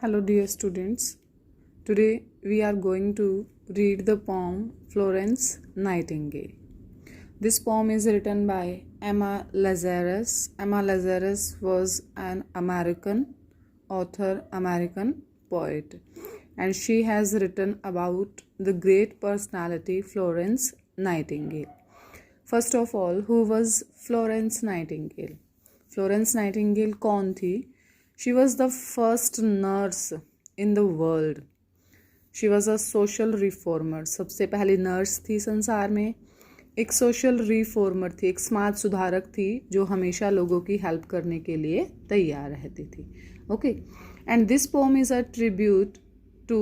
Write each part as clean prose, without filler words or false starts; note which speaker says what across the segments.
Speaker 1: Hello, dear students. Today we are going to read the poem Florence Nightingale. This poem is written by Emma Lazarus. Emma Lazarus was an American author, American poet, and she has written about the great personality Florence Nightingale. First of all, who was Florence Nightingale? Florence Nightingale कौन थी? She was the first nurse in the world. She was a social reformer. सबसे पहली nurse थी संसार में. एक social reformer थी, एक समाज सुधारक थी जो हमेशा लोगों की हेल्प करने के लिए तैयार रहती थी. Okay, and this poem is a tribute to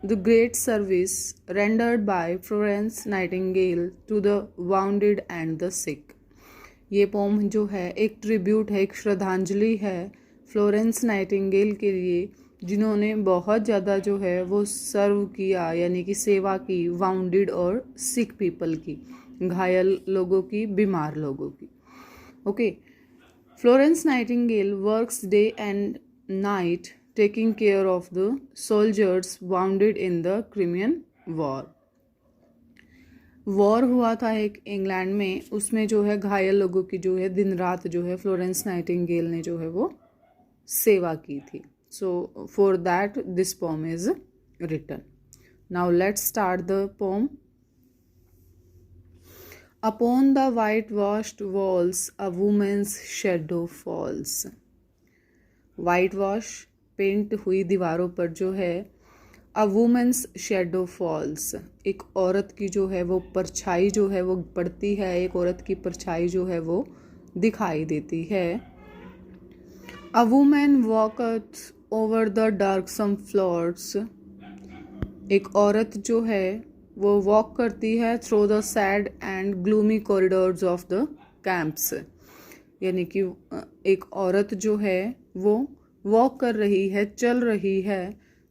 Speaker 1: the great service rendered by Florence Nightingale to the wounded and the sick. ये पोम जो है एक ट्रिब्यूट है, एक श्रद्धांजलि है फ्लोरेंस नाइटिंगेल के लिए, जिन्होंने बहुत ज़्यादा जो है वो सर्व किया, यानी कि सेवा की वाउंडेड और सिक पीपल की, घायल लोगों की, बीमार लोगों की. Okay, Florence Nightingale works day and night taking care of the soldiers bounded in the Crimean war. War हुआ था एक इंग्लैंड में, उसमें जो है घायल लोगों की जो है दिन रात जो है फ्लोरेंस नाइटिंगेल ने जो है वो सेवा की थी. So for that this poem is written. Now let's start the poem. Upon the whitewashed walls a woman's shadow falls. White wash paint हुई दीवारों पर जो है अ वुमेन्स शेडो फॉल्स, एक औरत की जो है वो परछाई जो है वो पड़ती है, एक औरत की परछाई जो है वो दिखाई देती है. A women वॉकथ over the डार्कसम floors, एक औरत जो है वो वॉक करती है through the sad and gloomy corridors of the camps, यानी कि एक औरत जो है वो वॉक कर रही है, चल रही है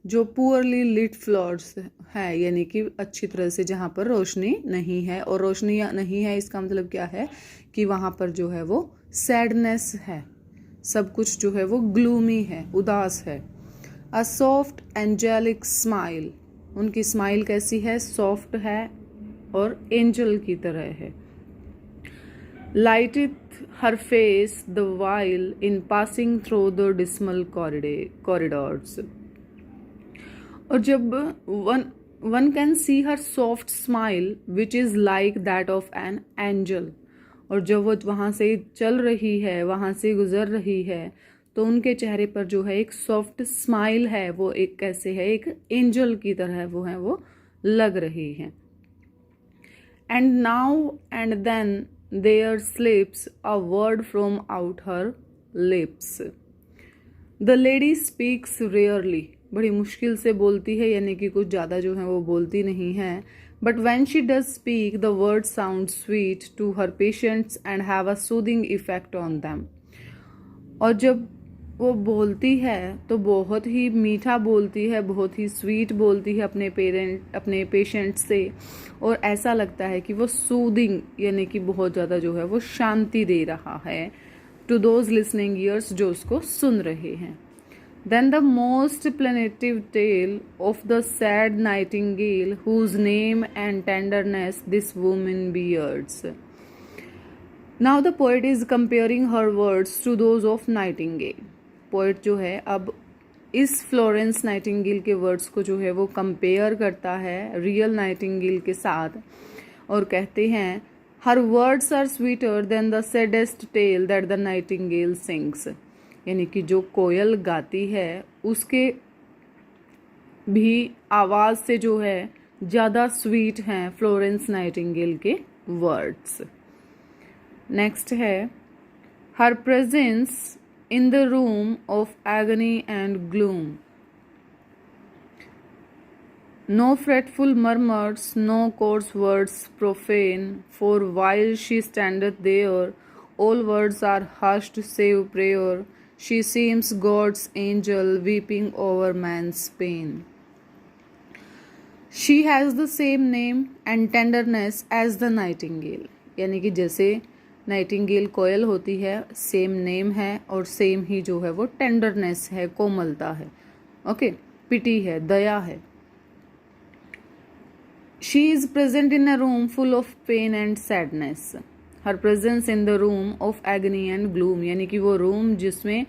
Speaker 1: जो पुअरली लिट फ्लोर्स है, यानी कि अच्छी तरह से जहाँ पर रोशनी नहीं है. और रोशनी नहीं है इसका मतलब क्या है कि वहाँ पर जो है वो सैडनेस है, सब कुछ जो है वो ग्लूमी है, उदास है. अ सॉफ्ट एंजेलिक स्माइल, उनकी स्माइल कैसी है? सॉफ्ट है और एंजल की तरह है. Lighted her face the while in passing through the dismal corridors. और जब one can see her soft smile which is like that of an angel, और जब वो वहाँ से चल रही है, वहाँ से गुजर रही है, तो उनके चेहरे पर जो है एक सॉफ्ट स्माइल है, वो एक कैसे है, एक एंजल की तरह वो लग रही है. And now and then there slips a word from out her lips. The lady speaks rarely, बड़ी मुश्किल से बोलती है, यानी कि कुछ ज़्यादा जो है वो बोलती नहीं है. But when she does speak the word sound sweet to her patients and have a soothing effect on them. और जब वो बोलती है तो बहुत ही मीठा बोलती है, बहुत ही स्वीट बोलती है अपने पेशेंट से, और ऐसा लगता है कि वो सूदिंग, यानी कि बहुत ज़्यादा जो है वो शांति दे रहा है टू दोज लिसनिंग ईयर्स, जो उसको सुन रहे हैं. Then the most plaintive tale of the sad nightingale whose name and tenderness this woman bears. Now the poet is comparing her words to those of Nightingale. Poet जो है अब इस Florence Nightingale के वर्ड्स को जो है वो compare करता है रियल नाइटिंगेल के साथ, और कहते हैं her words are sweeter than the saddest tale that the nightingale sings, यानी कि जो कोयल गाती है उसके भी आवाज़ से जो है ज़्यादा स्वीट हैं फ्लोरेंस नाइटिंगेल के वर्ड्स. नेक्स्ट है her presence in the room of agony and gloom. No fretful murmurs, no coarse words profane, for while she standeth there all words are hushed save prayer. She seems God's angel weeping over man's pain. She has the same name and tenderness as the nightingale, यानी कि जैसे Nightingale कोयल होती है, same name है और same ही जो है वो टेंडरनेस है, कोमलता है. ओके, पिटी है, दया है। She is present in a room full of pain and sadness. Her presence in the room of agony and gloom, यानी कि वो रूम जिसमें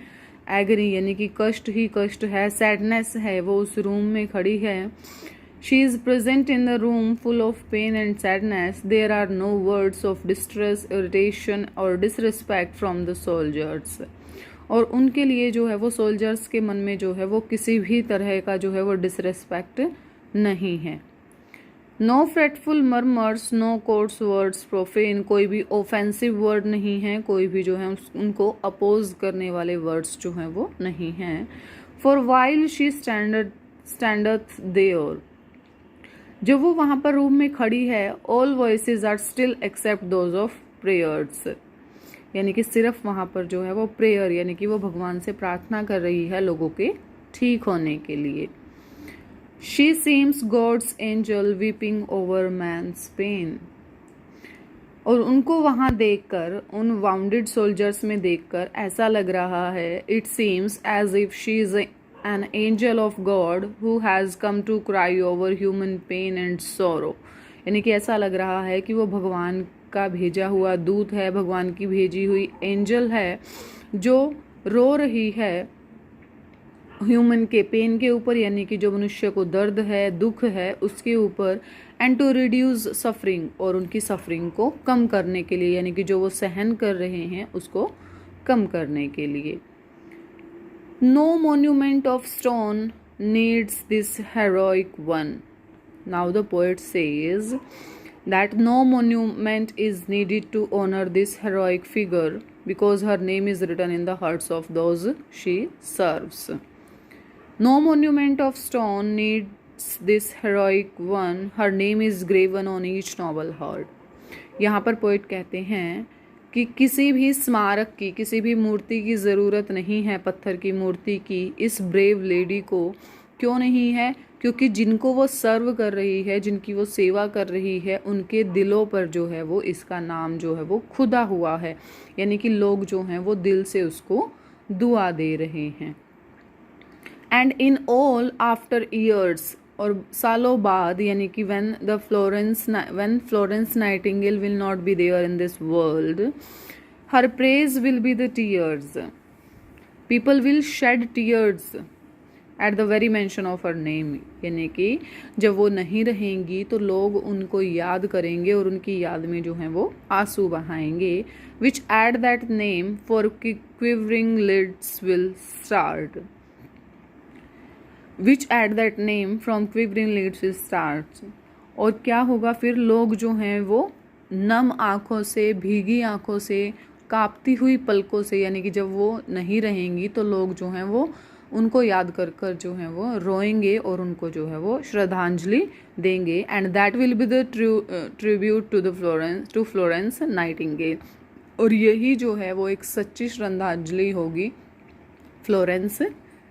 Speaker 1: एगनी यानी कि कष्ट ही कष्ट है, सैडनेस है, वो उस रूम में खड़ी है। She is present in the room full of pain and sadness. There are no words of distress, irritation or disrespect from the soldiers. और उनके लिए जो है वो सोल्जर्स के मन में जो है वो किसी भी तरह का जो है वो डिसरेस्पेक्ट नहीं है। No fretful murmurs, no coarse words profane, कोई भी ऑफेंसिव वर्ड नहीं है, कोई भी जो है उनको अपोज करने वाले वर्ड्स जो हैं वो नहीं हैं। For while she standeth there, जो वो वहाँ पर रूम में खड़ी है, all voices are still except those of prayers, यानी कि सिर्फ वहाँ पर जो है वो प्रेयर यानी कि वो भगवान से प्रार्थना कर रही है लोगों के ठीक होने के लिए। She seems god's angel weeping over man's pain, और उनको वहाँ देखकर, उन वाउंडेड सोल्जर्स में देखकर ऐसा लग रहा है, it seems as if she is an angel of God who has come to cry over human pain and sorrow, यानी कि ऐसा लग रहा है कि वो भगवान का भेजा हुआ दूत है, भगवान की भेजी हुई एंजल है जो रो रही है ह्यूमन के पेन के ऊपर, यानी कि जो मनुष्य को दर्द है, दुख है, उसके ऊपर, एंड टू रिड्यूस सफरिंग, और उनकी सफरिंग को कम करने के लिए, यानी कि जो वो सहन कर रहे हैं उसको कम करने के लिए। No monument of stone needs this heroic one. Now the poet says that no monument is needed to honor this heroic figure because her name is written in the hearts of those she serves. No monument of stone needs this heroic one. Her name is graven on each noble heart. यहाँ पर poet कहते हैं कि किसी भी स्मारक की, किसी भी मूर्ति की ज़रूरत नहीं है, पत्थर की मूर्ति की, इस ब्रेव लेडी को। क्यों नहीं है? क्योंकि जिनको वो सर्व कर रही है, जिनकी वो सेवा कर रही है, उनके दिलों पर जो है वो इसका नाम जो है वो खुदा हुआ है, यानी कि लोग जो हैं वो दिल से उसको दुआ दे रहे हैं। And in all after years, और सालों बाद, यानी कि when Florence Nightingale will not be there in this world, her praise will be the tears. People will shed tears at the very mention of her name, यानी कि जब वो नहीं रहेंगी तो लोग उनको याद करेंगे और उनकी याद में जो है वो आंसू बहाएंगे। Which at that name for quivering lids will start. Which at that name from quivering lids will start. और क्या होगा फिर? लोग जो हैं वो नम आँखों से, भीगी आँखों से, कांपती हुई पलकों से, यानी कि जब वो नहीं रहेंगी तो लोग जो हैं वो उनको याद कर कर जो है वो रोएंगे और उनको जो है वो श्रद्धांजलि देंगे। And that will be the tribute to Florence Nightingale, और यही जो है वो एक सच्ची श्रद्धांजलि होगी फ्लोरेंस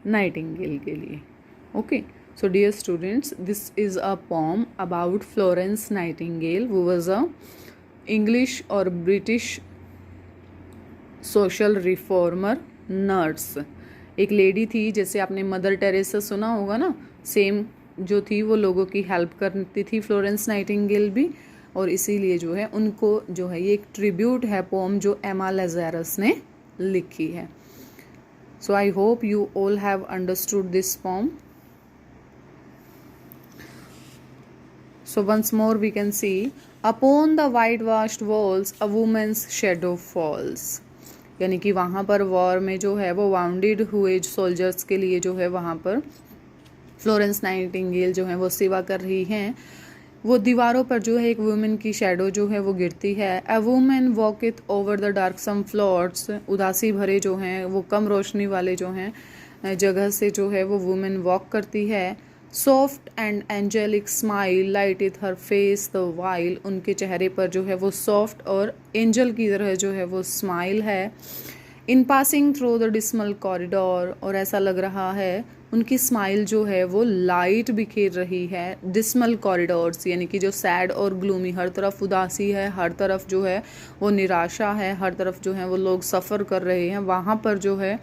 Speaker 1: नाइटिंगेल के लिए। Okay, so dear students, this is a poem about Florence Nightingale, who was a English or British social reformer nurse. एक लेडी थी, जैसे आपने मदर टेरेसा सुना होगा ना, सेम जो थी वो लोगों की हेल्प करती थी फ्लोरेंस नाइटिंगेल भी, और इसीलिए जो है उनको जो है ये एक ट्रिब्यूट है पोम जो एमा लाज़ारस ने लिखी है। So I hope you all have understood this poem. So once more we can see, upon the whitewashed walls a woman's shadow falls, यानी कि वहाँ पर वॉर में जो है वो वाउंडेड हुए सोल्जर्स के लिए जो है वहाँ पर फ्लोरेंस नाइटिंगेल जो है वो सेवा कर रही हैं। वो दीवारों पर जो है एक वुमेन की शेडो जो है वो गिरती है। A women वॉकeth over the डार्कसम floors, उदासी भरे जो हैं वो कम रोशनी वाले जो हैं जगह से जो है वो वुमेन वॉक करती है। Soft and angelic smile lighted her face the while, उनके चेहरे पर जो है वो सॉफ्ट और एंजल की तरह जो है वो स्माइल है। इन passing through the dismal corridor, और ऐसा लग रहा है उनकी स्माइल जो है वो लाइट बिखेर रही है। डिस्मल कॉरिडोर्स यानी कि जो सैड और ग्लूमी, हर तरफ उदासी है, हर तरफ जो है वो निराशा है, हर तरफ जो है वो लोग सफ़र कर रहे हैं, वहाँ पर जो है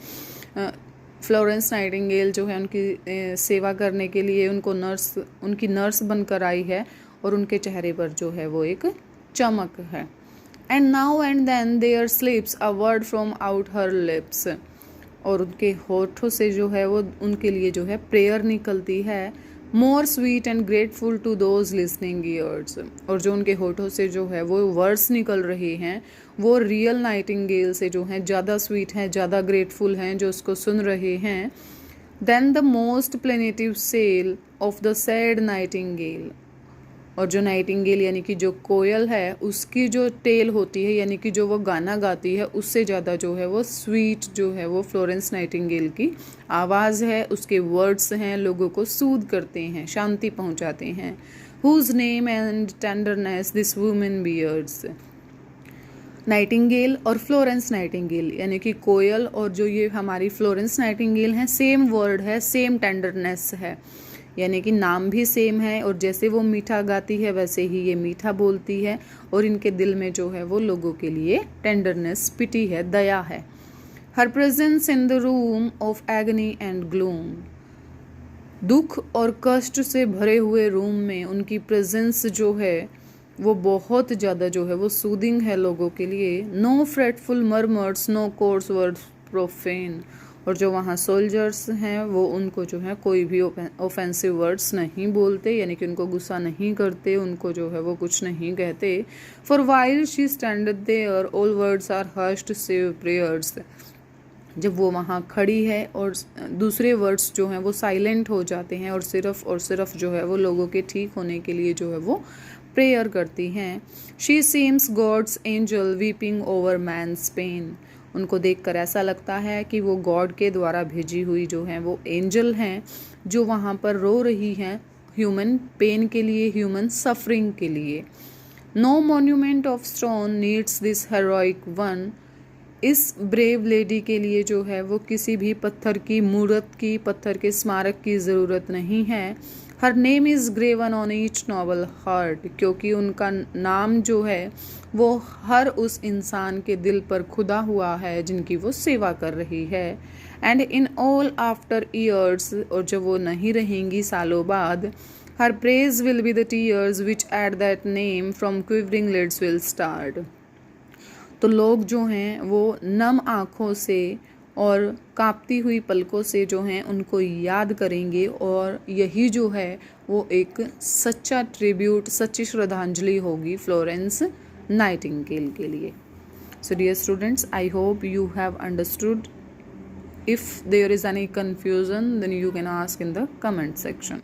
Speaker 1: फ्लोरेंस नाइटिंगेल जो है उनकी सेवा करने के लिए उनकी नर्स बनकर आई है और उनके चेहरे पर जो है वो एक चमक है। And now and then there slips a word from out her lips, और उनके होठों से जो है वो उनके लिए जो है प्रेयर निकलती है, more sweet and grateful to those listening ears, और जो उनके होठों से जो है वो वर्ड्स निकल रहे हैं वो रियल नाइटिंगेल से जो हैं ज़्यादा स्वीट हैं, ज़्यादा ग्रेटफुल हैं जो उसको सुन रहे हैं। Then the most plaintive sale of the sad nightingale, और जो नाइटिंगेल यानी कि जो कोयल है उसकी जो टेल होती है यानी कि जो वो गाना गाती है उससे ज़्यादा जो है वो स्वीट जो है वो फ्लोरेंस नाइटिंगेल की आवाज़ है, उसके वर्ड्स हैं, लोगों को सूद करते हैं, शांति पहुंचाते हैं। Whose name and tenderness this woman bears. Nightingale और फ्लोरेंस नाइटिंगेल यानी कि कोयल और जो ये हमारी फ्लोरेंस नाइटिंगेल हैं सेम वर्ड है, सेम टेंडरनेस है, यानी कि नाम भी सेम है और जैसे वो मीठा गाती है वैसे ही ये मीठा बोलती है और इनके दिल में जो है वो लोगों के लिए टेंडरनेस, पिटी है, दया है। Her presence in the room of agony and gloom, दुख और कष्ट से भरे हुए रूम में उनकी प्रेजेंस जो है वो बहुत ज़्यादा जो है वो सूदिंग है लोगों के लिए। No fretful murmurs, no coarse words profane, और जो वहाँ सोल्जर्स हैं वो उनको जो है कोई भी ऑफेंसिव वर्ड्स नहीं बोलते, यानी कि उनको गुस्सा नहीं करते, उनको जो है वो कुछ नहीं कहते। For while she standed there all words are hushed save prayers, जब वो वहाँ खड़ी है और दूसरे वर्ड्स जो हैं वो साइलेंट हो जाते हैं और सिर्फ जो है वो लोगों के ठीक होने के लिए जो है वो प्रेयर करती हैं। She seems god's angel weeping over man's pain, उनको देखकर ऐसा लगता है कि वो गॉड के द्वारा भेजी हुई जो है वो एंजल हैं जो वहाँ पर रो रही हैं ह्यूमन पेन के लिए, ह्यूमन सफरिंग के लिए। No monument of stone needs this heroic one, इस ब्रेव लेडी के लिए जो है वो किसी भी पत्थर की मूर्त की, पत्थर के स्मारक की ज़रूरत नहीं है। Her name is graven on each noble heart, क्योंकि उनका नाम जो है वो हर उस इंसान के दिल पर खुदा हुआ है जिनकी वो सेवा कर रही है। And in all after years, और जब वो नहीं रहेंगी सालों बाद, her praise will be the tears which at that name from quivering lids will start, तो लोग जो हैं वो नम आँखों से और कांपती हुई पलकों से जो हैं उनको याद करेंगे, और यही जो है वो एक सच्चा ट्रिब्यूट, सच्ची श्रद्धांजलि होगी फ्लोरेंस नाइटिंगेल के लिए। So dear students, I hope you have understood. If there is any confusion, then you can ask in the comment section.